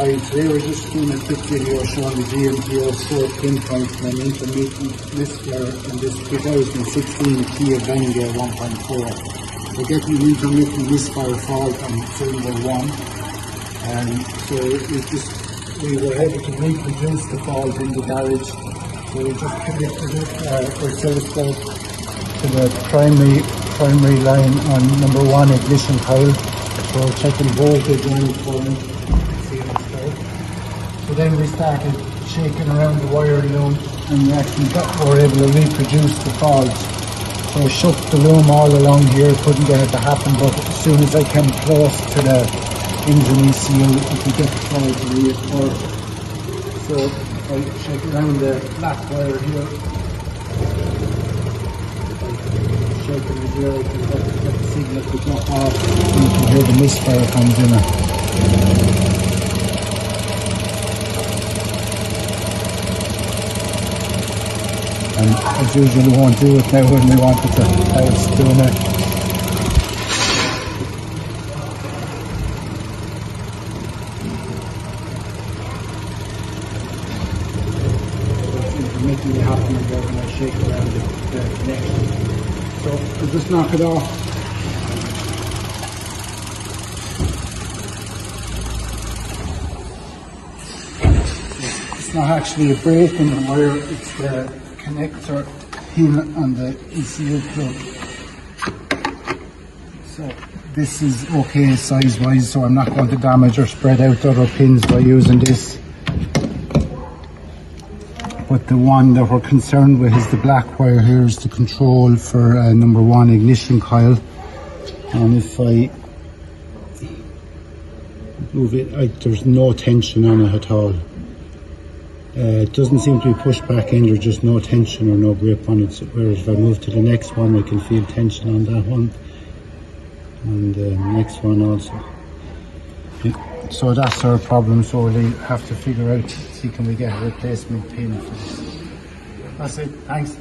Hi, today we're just doing a quick video showing the GMTO scope pinpoint for an intermittent misfire in this 2016 Kia Venga 1.4. We're getting an intermittent misfire fault on cylinder 1, and so we were able to reproduce the fault in the garage. So we just connected the oscilloscope to the primary line on number 1 ignition coil. So we're checking voltage and current. So then we started shaking around the wire loom, and we actually were able to reproduce the faults. So I shook the loom all along here, couldn't get it to happen, but as soon as I came close to the engine ECU, I could get the fault to reoccur. So I shake around the black wire here, shaking it here, I can get the signal to drop off, and you can hear the misfire comes in. And as usual, we won't do it now when we want it to. How it's doing it. It's intermittently happening there when I shake around the connection. So I'll just knock it off. It's not actually a break in the wire, it's the connector pin on the ECU plug. So this is okay size wise, so I'm not going to damage or spread out the other pins by using this. But the one that we're concerned with is the black wire here, is the control for number 1 ignition coil. And if I move it, there's no tension on it at all. It doesn't seem to be pushed back in, there's just no tension or no grip on it. So, whereas if I move to the next one, I can feel tension on that one. And the next one also. Yeah. So that's our problem, so we'll have to figure out, see can we get a replacement pin for this. That's it, thanks.